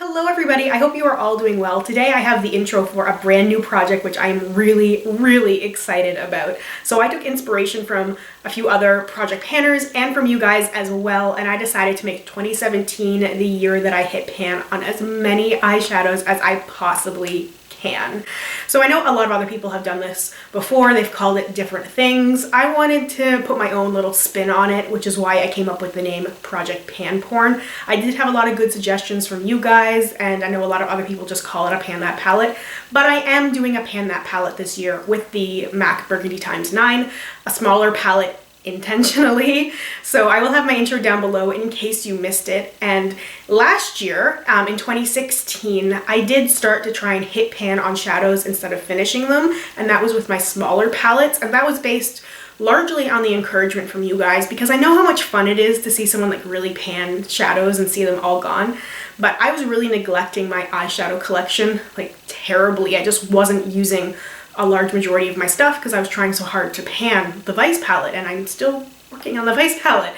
Hello everybody, I hope you are all doing well. Today I have the intro for a brand new project which I'm really excited about. So I took inspiration from a few other project panners and from you guys as well, and I decided to make 2017 the year that I hit pan on as many eyeshadows as I possibly can. So I know a lot of other people have done this before, they've called it different things. I wanted to put my own little spin on it, which is why I came up with the name Project Pan Porn. I did have a lot of good suggestions from you guys, and I know a lot of other people just call it a Pan That palette, but I am doing a Pan That palette this year with the MAC Burgundy x9, a smaller palette intentionally. So I will have my intro down below in case you missed it. And last year, in 2016, I did start to try and hit pan on shadows instead of finishing them, and that was with my smaller palettes, and that was based largely on the encouragement from you guys, because I know how much fun it is to see someone like really pan shadows and see them all gone. But I was really neglecting my eyeshadow collection like terribly. I just wasn't using a large majority of my stuff because I was trying so hard to pan the Vice palette, and I'm still working on the Vice palette.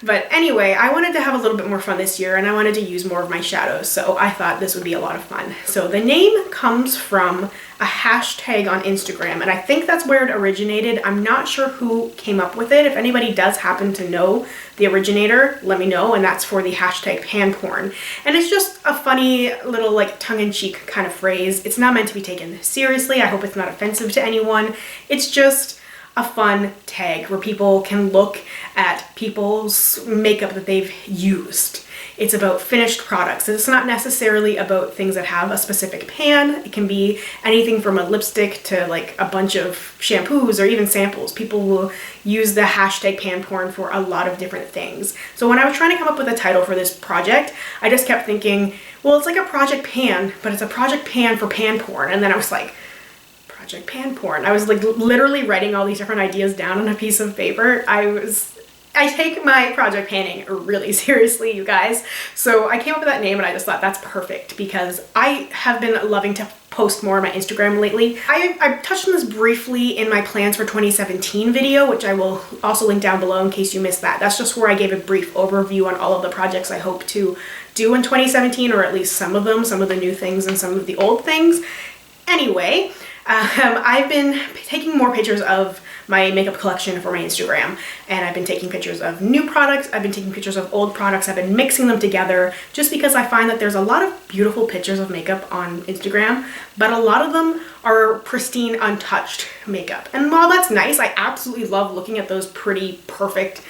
But anyway, I wanted to have a little bit more fun this year, and I wanted to use more of my shadows, so I thought this would be a lot of fun. So the name comes from a hashtag on Instagram, and I think that's where it originated. I'm not sure who came up with it. If anybody does happen to know the originator, let me know, and that's for the hashtag panporn. And it's just a funny little like tongue-in-cheek kind of phrase. It's not meant to be taken seriously. I hope it's not offensive to anyone. It's just a fun tag where people can look at people's makeup that they've used. It's about finished products. It's not necessarily about things that have a specific pan. It can be anything from a lipstick to like a bunch of shampoos or even samples. People will use the hashtag pan porn for a lot of different things. So when I was trying to come up with a title for this project, I just kept thinking, well, it's like a project pan, but it's a project pan for pan porn. And then I was like, Project Pan Porn. I was like literally writing all these different ideas down on a piece of paper. I take my project panning really seriously, you guys. So I came up with that name and I just thought that's perfect because I have been loving to post more on my Instagram lately. I touched on this briefly in my plans for 2017 video, which I will also link down below in case you missed that. That's just where I gave a brief overview on all of the projects I hope to do in 2017, or at least some of them, some of the new things and some of the old things. Anyway, I've been taking more pictures of my makeup collection for my Instagram, and I've been taking pictures of new products, I've been taking pictures of old products, I've been mixing them together just because I find that there's a lot of beautiful pictures of makeup on Instagram, but a lot of them are pristine, untouched makeup. And while that's nice, I absolutely love looking at those pretty, perfect,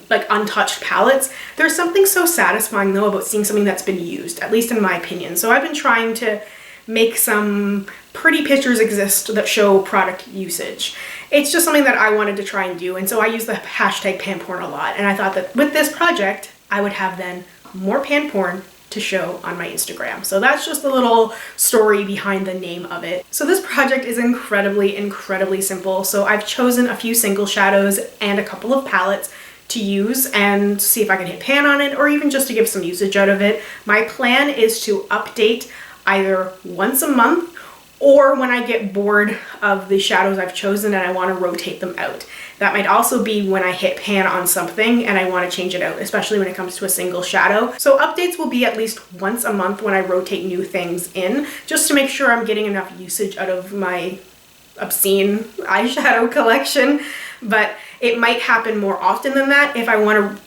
like untouched palettes, there's something so satisfying though about seeing something that's been used, at least in my opinion. So I've been trying to make some pretty pictures exist that show product usage. It's just something that I wanted to try and do, and so I use the hashtag panporn a lot, and I thought that with this project I would have then more panporn to show on my Instagram. So that's just a little story behind the name of it. So this project is incredibly simple. So I've chosen a few single shadows and a couple of palettes to use and see if I can hit pan on it, or even just to give some usage out of it. My plan is to update either once a month or when I get bored of the shadows I've chosen and I want to rotate them out. That might also be when I hit pan on something and I want to change it out, especially when it comes to a single shadow. So updates will be at least once a month when I rotate new things in, just to make sure I'm getting enough usage out of my obscene eyeshadow collection. But it might happen more often than that if I want to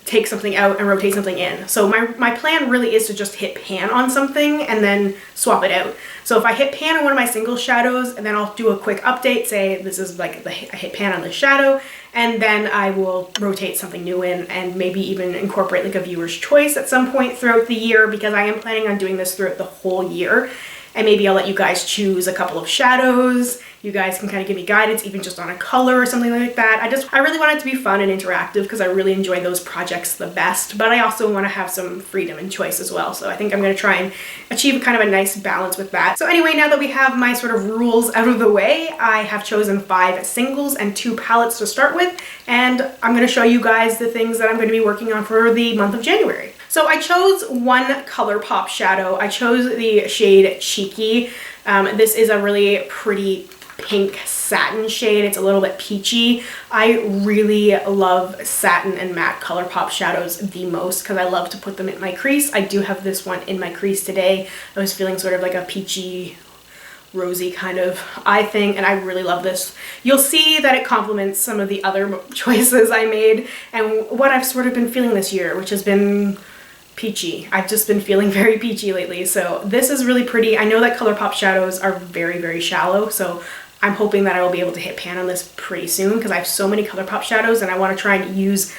take something out and rotate something in. So my plan really is to just hit pan on something and then swap it out. So if I hit pan on one of my single shadows, and then I'll do a quick update, say this is like I hit pan on the shadow, and then I will rotate something new in and maybe even incorporate like a viewer's choice at some point throughout the year, because I am planning on doing this throughout the whole year. And maybe I'll let you guys choose a couple of shadows. You guys can kind of give me guidance, even just on a color or something like that. I really want it to be fun and interactive because I really enjoy those projects the best, but I also want to have some freedom and choice as well. So I think I'm going to try and achieve kind of a nice balance with that. So anyway, now that we have my sort of rules out of the way, I have chosen 5 singles and 2 palettes to start with, and I'm going to show you guys the things that I'm going to be working on for the month of January. So I chose one ColourPop shadow. I chose the shade Cheeky. This is a really pretty pink satin shade. It's a little bit peachy. I really love satin and matte ColourPop shadows the most because I love to put them in my crease. I do have this one in my crease today. I was feeling sort of like a peachy, rosy kind of eye thing, and I really love this. You'll see that it complements some of the other choices I made and what I've sort of been feeling this year, which has been peachy. I've just been feeling very peachy lately, so this is really pretty. I know that ColourPop shadows are very, very shallow, so I'm hoping that I will be able to hit pan on this pretty soon because I have so many ColourPop shadows and I want to try and use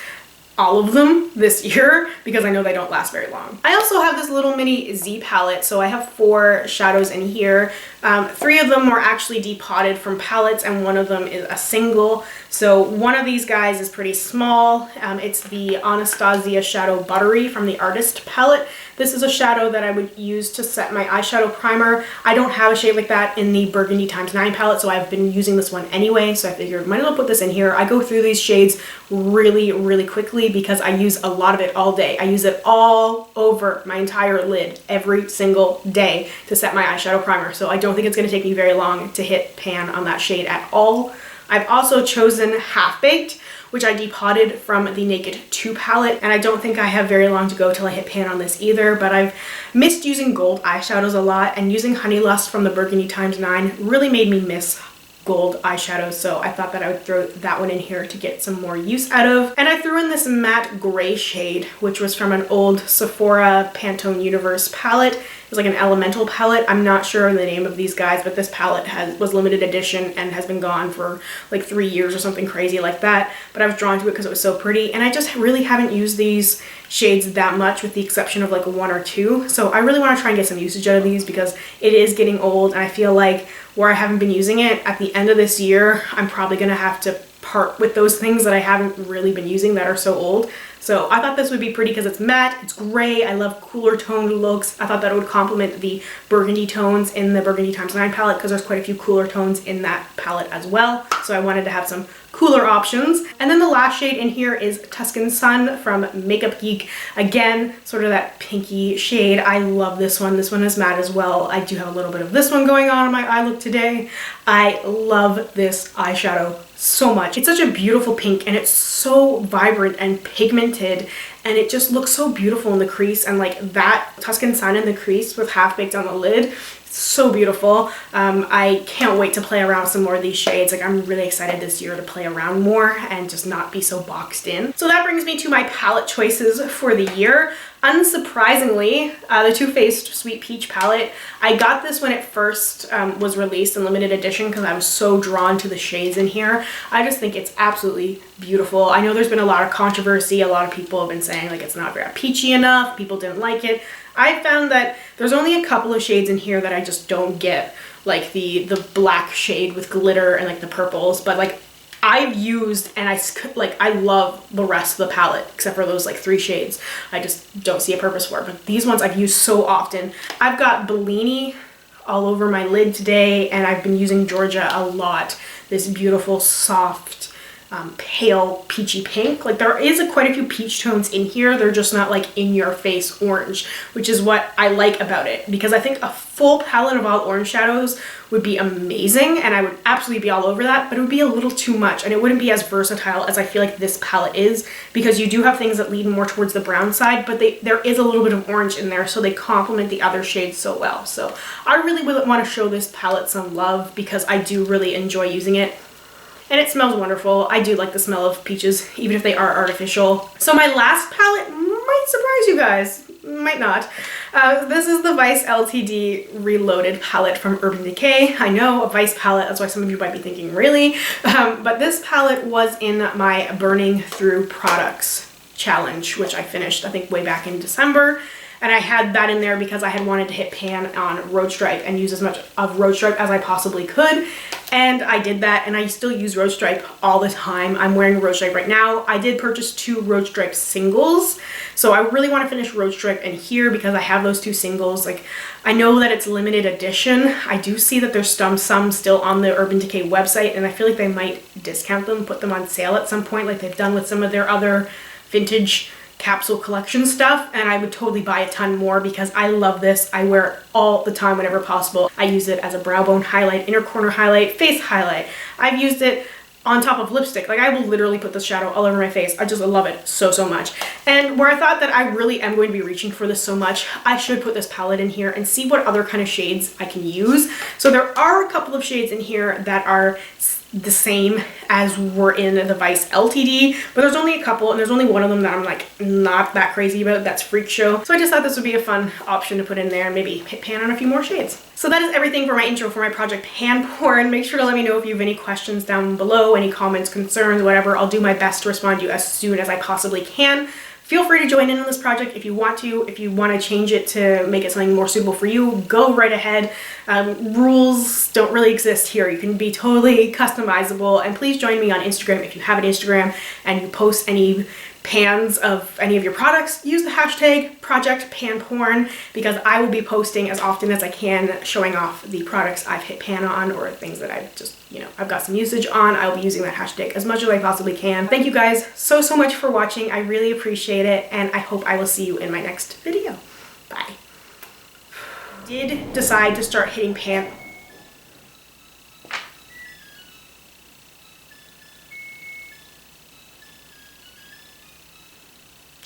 all of them this year because I know they don't last very long. I also have this little mini Z palette, so I have 4 shadows in here. 3 of them were actually depotted from palettes and 1 of them is a single. So one of these guys is pretty small. It's the Anastasia Shadow Buttery from the Artist palette. This is a shadow that I would use to set my eyeshadow primer. I don't have a shade like that in the Burgundy x9 palette, so I've been using this one anyway, so I figured might as well put this in here. I go through these shades really, really quickly because I use a lot of it all day. I use it all over my entire lid every single day to set my eyeshadow primer, so I don't think it's going to take me very long to hit pan on that shade at all. I've also chosen Half Baked, which I depotted from the Naked 2 palette, and I don't think I have very long to go till I hit pan on this either, but I've missed using gold eyeshadows a lot, and using Honey Lust from the Burgundy x9 really made me miss gold eyeshadows, so I thought that I would throw that one in here to get some more use out of. And I threw in this matte gray shade, which was from an old Sephora Pantone Universe palette. It was like an Elemental palette. I'm not sure the name of these guys, but this palette was limited edition and has been gone for like 3 years or something crazy like that. But I was drawn to it because it was so pretty, and I just really haven't used these shades that much with the exception of like 1 or 2. So I really want to try and get some usage out of these because it is getting old, and I feel like where I haven't been using it at the end of this year, I'm probably going to have to part with those things that I haven't really been using that are so old. So I thought this would be pretty because it's matte, it's gray, I love cooler toned looks. I thought that it would complement the burgundy tones in the Burgundy x9 palette because there's quite a few cooler tones in that palette as well. So I wanted to have some cooler options. And then the last shade in here is Tuscan Sun from Makeup Geek. Again, sort of that pinky shade. I love this one. This one is matte as well. I do have a little bit of this one going on in my eye look today. I love this eyeshadow so much. It's such a beautiful pink, and it's so vibrant and pigmented, and it just looks so beautiful in the crease. And like that Tuscan Sun in the crease with Half Baked on the lid, so beautiful. I can't wait to play around with some more of these shades. Like, I'm really excited this year to play around more and just not be so boxed in. So that brings me to my palette choices for the year. Unsurprisingly, the Too Faced Sweet Peach palette. I got this when it first was released in limited edition because I was so drawn to the shades in here. I just think it's absolutely beautiful. I know there's been a lot of controversy. A lot of people have been saying like it's not very peachy enough. People didn't like it. I found that there's only a couple of shades in here that I just don't get, like the black shade with glitter and like the purples, but like I've used and I love the rest of the palette except for those like 3 shades. I just don't see a purpose for it, but these ones I've used so often. I've got Bellini all over my lid today, and I've been using Georgia a lot. This beautiful soft pale peachy pink. Like there is quite a few peach tones in here. They're just not like in your face orange, which is what I like about it, because I think a full palette of all orange shadows would be amazing and I would absolutely be all over that, but it would be a little too much and it wouldn't be as versatile as I feel like this palette is, because you do have things that lead more towards the brown side, but there is a little bit of orange in there, so they complement the other shades so well. So I really want to show this palette some love because I do really enjoy using it. And it smells wonderful. I do like the smell of peaches, even if they are artificial. So my last palette might surprise you guys, might not. This is the Vice LTD Reloaded palette from Urban Decay. I know, a Vice palette, that's why some of you might be thinking, really? But this palette was in my Burning Through Products challenge, which I finished, I think, way back in December. And I had that in there because I had wanted to hit pan on Road Stripe and use as much of Road Stripe as I possibly could. And I did that, and I still use Road Stripe all the time. I'm wearing Road Stripe right now. I did purchase 2 Road Stripe singles, so I really want to finish Road Stripe in here because I have those 2 singles. Like, I know that it's limited edition. I do see that there's some still on the Urban Decay website, and I feel like they might discount them, put them on sale at some point like they've done with some of their other vintage capsule collection stuff, and I would totally buy a ton more because I love this. I wear it all the time whenever possible. I use it as a brow bone highlight, inner corner highlight, face highlight. I've used it on top of lipstick. Like, I will literally put this shadow all over my face. I just love it so, so much. And where I thought that I really am going to be reaching for this so much, I should put this palette in here and see what other kind of shades I can use. So there are a couple of shades in here that are the same as were in the Vice LTD, but there's only a couple, and there's only one of them that I'm like not that crazy about. That's Freak Show. So I just thought this would be a fun option to put in there and maybe hit pan on a few more shades. So that is everything for my intro for my project Pan Porn. Make sure to let me know if you have any questions down below, any comments, concerns, whatever. I'll do my best to respond to you as soon as I possibly can. Feel free to join in on this project if you want to. If you want to change it to make it something more suitable for you, go right ahead. Rules don't really exist here. You can be totally customizable. And please join me on Instagram if you have an Instagram and you post any pans of any of your products. Use the hashtag Project Pan Porn because I will be posting as often as I can, showing off the products I've hit pan on or things that I've just, you know, I've got some usage on. I'll be using that hashtag as much as I possibly can. Thank you guys so, so much for watching. I really appreciate it, and I hope I will see you in my next video. Bye. Did decide to start hitting pan.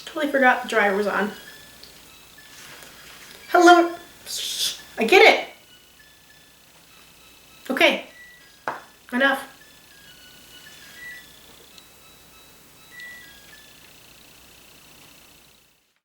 Totally forgot the dryer was on. Hello. I get it. Okay. Enough.